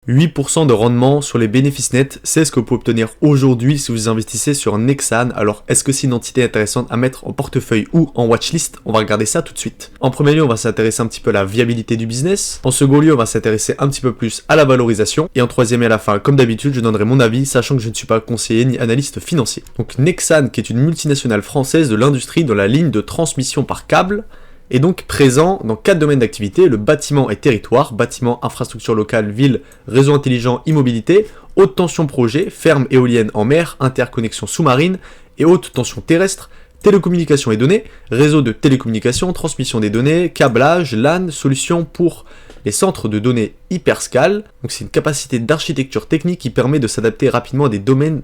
8% de rendement sur les bénéfices nets, c'est ce que vous pouvez obtenir aujourd'hui si vous investissez sur Nexan. Alors, est-ce que c'est une entité intéressante à mettre en portefeuille ou en watchlist? On va regarder ça tout de suite. En premier lieu, on va s'intéresser un petit peu à la viabilité du business. En second lieu, on va s'intéresser un petit peu plus à la valorisation. Et en troisième et à la fin, comme d'habitude, je donnerai mon avis, sachant que je ne suis pas conseiller ni analyste financier. Donc Nexan, qui est une multinationale française de l'industrie dans la ligne de transmission par câble, est donc présent dans 4 domaines d'activité, le bâtiment et territoire, bâtiment, infrastructure locale, ville, réseau intelligent, immobilité, haute tension projet, ferme éolienne en mer, interconnexion sous-marine et haute tension terrestre, télécommunications et données, réseau de télécommunications, transmission des données, câblage, LAN, solutions pour les centres de données hyperscale. Donc c'est une capacité d'architecture technique qui permet de s'adapter rapidement à des domaines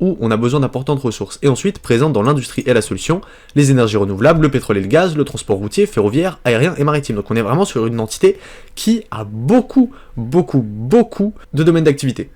où on a besoin d'importantes ressources, et ensuite présente dans l'industrie et la solution, les énergies renouvelables, le pétrole et le gaz, le transport routier, ferroviaire, aérien et maritime. Donc on est vraiment sur une entité qui a beaucoup de domaines d'activité.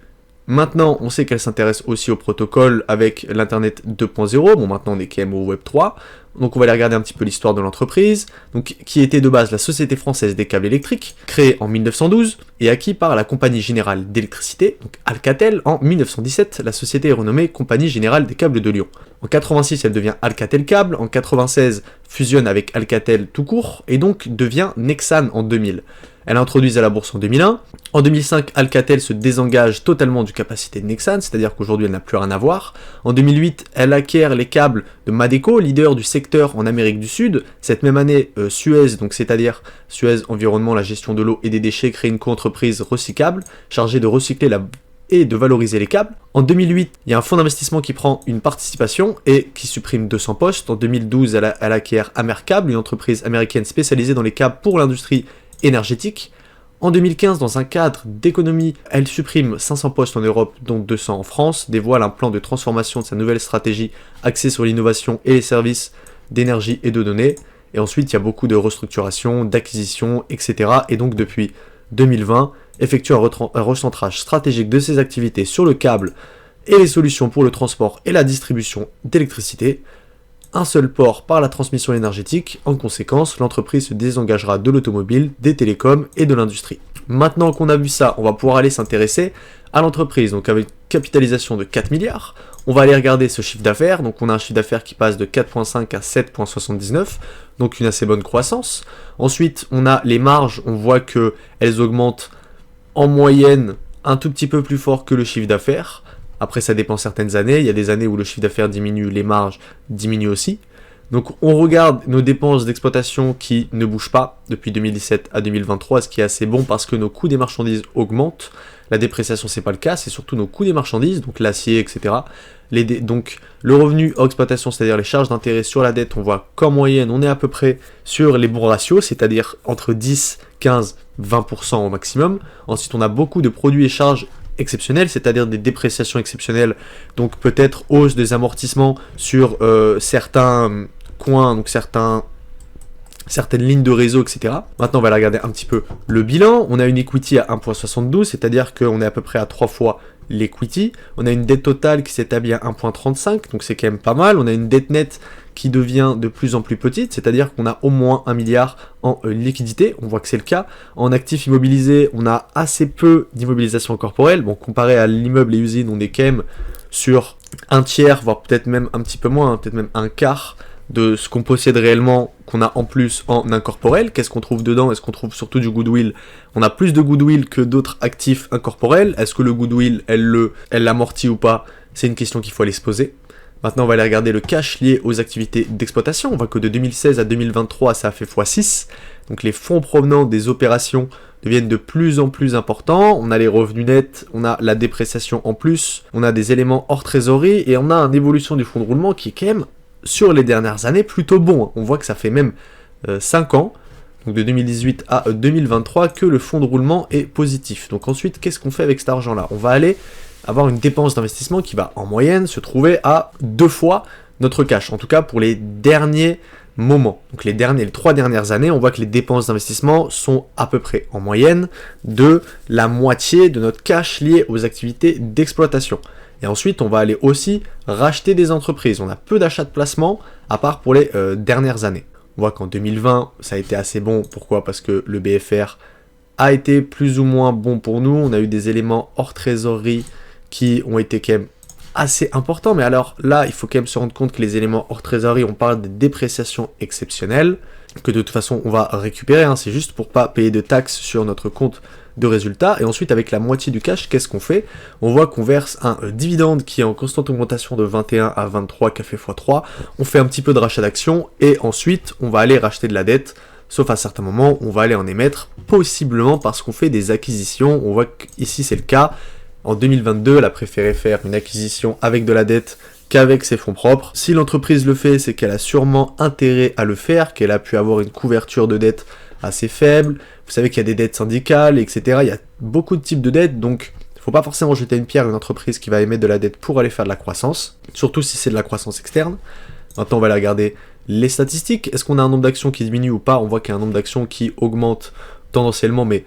Maintenant, on sait qu'elle s'intéresse aussi au protocole avec l'Internet 2.0, bon maintenant on est quand même au Web 3, donc on va aller regarder un petit peu l'histoire de l'entreprise, donc qui était de base la Société Française des Câbles Électriques, créée en 1912 et acquis par la Compagnie Générale d'Électricité, donc Alcatel, en 1917, la société est renommée Compagnie Générale des Câbles de Lyon. En 86, elle devient Alcatel Câble, en 96, fusionne avec Alcatel tout court, et donc devient Nexan en 2000. Elle introduit à la bourse en 2001. En 2005, Alcatel se désengage totalement du capacité de Nexan, c'est-à-dire qu'aujourd'hui elle n'a plus rien à voir. En 2008, elle acquiert les câbles de Madeco, leader du secteur en Amérique du Sud. Cette même année, Suez, donc c'est-à-dire Suez Environnement, la gestion de l'eau et des déchets, crée une co-entreprise recyclable chargée de recycler et de valoriser les câbles. En 2008, il y a un fonds d'investissement qui prend une participation et qui supprime 200 postes. En 2012, elle acquiert Amercable, une entreprise américaine spécialisée dans les câbles pour l'industrie énergétique. En 2015, dans un cadre d'économie, elle supprime 500 postes en Europe, dont 200 en France, dévoile un plan de transformation de sa nouvelle stratégie axée sur l'innovation et les services d'énergie et de données. Et ensuite, il y a beaucoup de restructuration, d'acquisition, etc. Et donc, depuis 2020, effectue un recentrage stratégique de ses activités sur le câble et les solutions pour le transport et la distribution d'électricité. Un seul port par la transmission énergétique. En conséquence, l'entreprise se désengagera de l'automobile, des télécoms et de l'industrie. Maintenant qu'on a vu ça, on va pouvoir aller s'intéresser à l'entreprise. Donc avec une capitalisation de 4 milliards, on va aller regarder ce chiffre d'affaires. Donc on a un chiffre d'affaires qui passe de 4,5 à 7,79, donc une assez bonne croissance. Ensuite, on a les marges, on voit qu'elles augmentent en moyenne un tout petit peu plus fort que le chiffre d'affaires. Après, ça dépend certaines années. Il y a des années où le chiffre d'affaires diminue, les marges diminuent aussi. Donc, on regarde nos dépenses d'exploitation qui ne bougent pas depuis 2017 à 2023, ce qui est assez bon parce que nos coûts des marchandises augmentent. La dépréciation, c'est pas le cas, c'est surtout nos coûts des marchandises, donc l'acier, etc. Donc, le revenu hors exploitation, c'est-à-dire les charges d'intérêt sur la dette, on voit qu'en moyenne, on est à peu près sur les bons ratios, c'est-à-dire entre 10, 15, 20% au maximum. Ensuite, on a beaucoup de produits et charges exceptionnelles, c'est-à-dire des dépréciations exceptionnelles, donc peut-être hausse des amortissements sur certains coins, donc certaines lignes de réseau, etc. Maintenant, on va aller regarder un petit peu le bilan. On a une equity à 1,72, c'est-à-dire qu'on est à peu près à 3 fois l'equity. On a une dette totale qui s'établit à 1,35, donc c'est quand même pas mal. On a une dette nette qui devient de plus en plus petite, c'est-à-dire qu'on a au moins 1 milliard en liquidité, on voit que c'est le cas. En actifs immobilisés, on a assez peu d'immobilisation corporelle. Bon, comparé à l'immeuble et usine, on est quand même sur un tiers, voire peut-être même un petit peu moins, peut-être même un quart de ce qu'on possède réellement, qu'on a en plus en incorporel. Qu'est-ce qu'on trouve dedans? Est-ce qu'on trouve surtout du goodwill? On a plus de goodwill que d'autres actifs incorporels. Est-ce que le goodwill, elle l'amortit ou pas? C'est une question qu'il faut aller se poser. Maintenant, on va aller regarder le cash lié aux activités d'exploitation. On voit que de 2016 à 2023, ça a fait x6. Donc les fonds provenant des opérations deviennent de plus en plus importants. On a les revenus nets, on a la dépréciation en plus, on a des éléments hors trésorerie et on a une évolution du fonds de roulement qui est quand même, sur les dernières années, plutôt bon. On voit que ça fait même 5 ans, donc de 2018 à 2023, que le fonds de roulement est positif. Donc ensuite, qu'est-ce qu'on fait avec cet argent-là? On va aller avoir une dépense d'investissement qui va en moyenne se trouver à 2 fois notre cash, en tout cas pour les derniers moments. Donc les 3 dernières années, on voit que les dépenses d'investissement sont à peu près en moyenne de la moitié de notre cash lié aux activités d'exploitation. Et ensuite, on va aller aussi racheter des entreprises. On a peu d'achats de placement, à part pour les dernières années. On voit qu'en 2020, ça a été assez bon. Pourquoi? Parce que le BFR a été plus ou moins bon pour nous. On a eu des éléments hors trésorerie qui ont été quand même assez importants. Mais alors là, il faut quand même se rendre compte que les éléments hors trésorerie, on parle de dépréciation exceptionnelle, que de toute façon on va récupérer, hein. C'est juste pour pas payer de taxes sur notre compte de résultats. Et ensuite, avec la moitié du cash, qu'est-ce qu'on fait? On voit qu'on verse un dividende qui est en constante augmentation de 21 à 23 qui a fait x3. On fait un petit peu de rachat d'actions et ensuite on va aller racheter de la dette. Sauf à certains moments, on va aller en émettre, possiblement parce qu'on fait des acquisitions. On voit qu'ici c'est le cas. En 2022, elle a préféré faire une acquisition avec de la dette qu'avec ses fonds propres. Si l'entreprise le fait, c'est qu'elle a sûrement intérêt à le faire, qu'elle a pu avoir une couverture de dette assez faible. Vous savez qu'il y a des dettes syndicales, etc. Il y a beaucoup de types de dettes, donc il ne faut pas forcément jeter une pierre à une entreprise qui va émettre de la dette pour aller faire de la croissance, surtout si c'est de la croissance externe. Maintenant, on va aller regarder les statistiques. Est-ce qu'on a un nombre d'actions qui diminue ou pas? On voit qu'il y a un nombre d'actions qui augmente tendanciellement, mais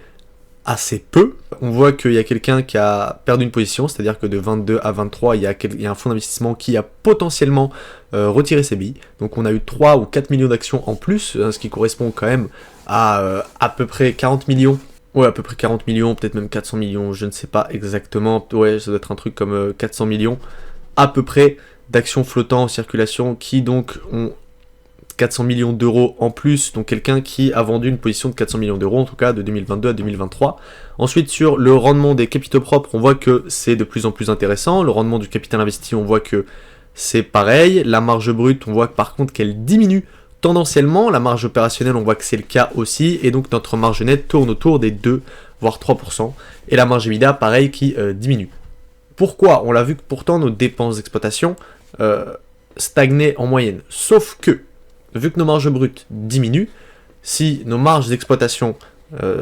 assez peu. On voit qu'il y a quelqu'un qui a perdu une position, c'est-à-dire que de 22 à 23, il y a un fonds d'investissement qui a potentiellement retiré ses billes. Donc on a eu 3 ou 4 millions d'actions en plus, ce qui correspond quand même à peu près 40 millions. Ouais, à peu près 40 millions, peut-être même 400 millions, je ne sais pas exactement. Ouais, ça doit être un truc comme 400 millions à peu près d'actions flottant en circulation qui donc ont 400 millions d'euros en plus, donc quelqu'un qui a vendu une position de 400 millions d'euros, en tout cas de 2022 à 2023. Ensuite, sur le rendement des capitaux propres, on voit que c'est de plus en plus intéressant. Le rendement du capital investi, on voit que c'est pareil. La marge brute, on voit que par contre qu'elle diminue tendanciellement. La marge opérationnelle, on voit que c'est le cas aussi. Et donc notre marge nette tourne autour des 2, voire 3%. Et la marge EBITDA, pareil, qui diminue. Pourquoi? On l'a vu que pourtant nos dépenses d'exploitation stagnaient en moyenne. Sauf que, vu que nos marges brutes diminuent, si nos marges d'exploitation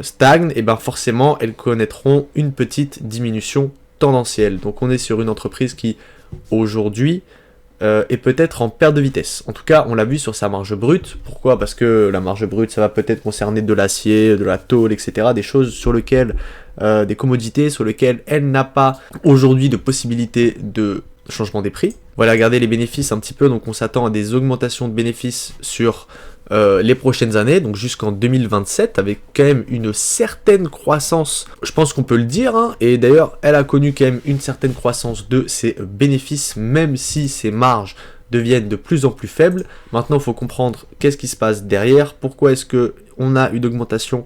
stagnent, et ben forcément elles connaîtront une petite diminution tendancielle. Donc on est sur une entreprise qui aujourd'hui est peut-être en perte de vitesse. En tout cas, on l'a vu sur sa marge brute. Pourquoi? Parce que la marge brute, ça va peut-être concerner de l'acier, de la tôle, etc. Des choses sur lesquelles, des commodités sur lesquelles elle n'a pas aujourd'hui de possibilité de changement des prix. Voilà, regardez les bénéfices un petit peu. Donc on s'attend à des augmentations de bénéfices sur les prochaines années, donc jusqu'en 2027, avec quand même une certaine croissance, je pense qu'on peut le dire, hein. Et d'ailleurs elle a connu quand même une certaine croissance de ses bénéfices, même si ses marges deviennent de plus en plus faibles. Maintenant il faut comprendre qu'est-ce qui se passe derrière, pourquoi est-ce qu'on a une augmentation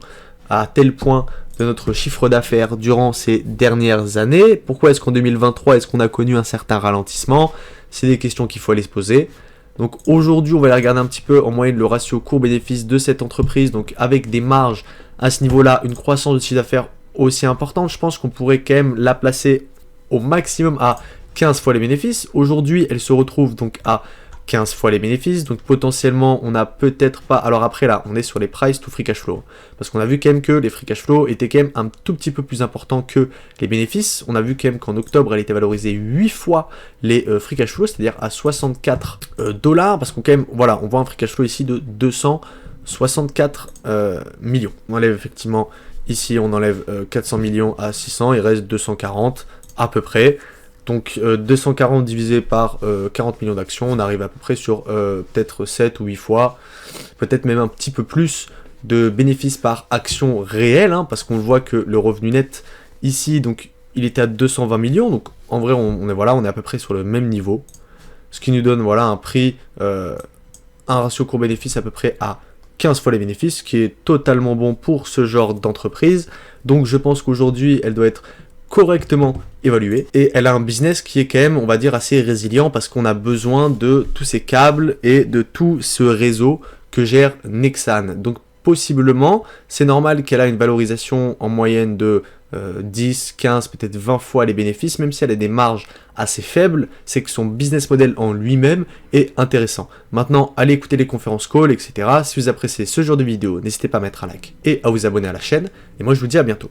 à tel point de notre chiffre d'affaires durant ces dernières années, pourquoi est-ce qu'en 2023 est-ce qu'on a connu un certain ralentissement. C'est des questions qu'il faut aller se poser. Donc aujourd'hui, on va aller regarder un petit peu en moyenne le ratio cours-bénéfice de cette entreprise. Donc avec des marges à ce niveau-là, une croissance de chiffre d'affaires aussi importante, je pense qu'on pourrait quand même la placer au maximum à 15 fois les bénéfices. Aujourd'hui, elle se retrouve donc à 15 fois les bénéfices, donc potentiellement on n'a peut-être pas, alors après là on est sur les price to free cash flow, parce qu'on a vu quand même que les free cash flow étaient quand même un tout petit peu plus importants que les bénéfices. On a vu quand même qu'en octobre elle était valorisée 8 fois les free cash flow, c'est-à-dire à 64 $, parce qu'on quand même, voilà, on voit un free cash flow ici de 264 millions. On enlève effectivement, ici on enlève 400 millions à 600, il reste 240 à peu près. Donc 240 divisé par 40 millions d'actions, on arrive à peu près sur peut-être 7 ou 8 fois, peut-être même un petit peu plus de bénéfices par action réelle, hein, parce qu'on voit que le revenu net ici, donc il était à 220 millions, donc en vrai on est à peu près sur le même niveau, ce qui nous donne voilà un prix, un ratio court-bénéfice à peu près à 15 fois les bénéfices, qui est totalement bon pour ce genre d'entreprise. Donc je pense qu'aujourd'hui elle doit être correctement évaluée, et elle a un business qui est quand même, on va dire, assez résilient, parce qu'on a besoin de tous ces câbles et de tout ce réseau que gère Nexans. Donc possiblement, c'est normal qu'elle a une valorisation en moyenne de 10, 15, peut-être 20 fois les bénéfices, même si elle a des marges assez faibles, c'est que son business model en lui-même est intéressant. Maintenant, allez écouter les conférences calls, etc. Si vous appréciez ce genre de vidéo, n'hésitez pas à mettre un like et à vous abonner à la chaîne, et moi je vous dis à bientôt.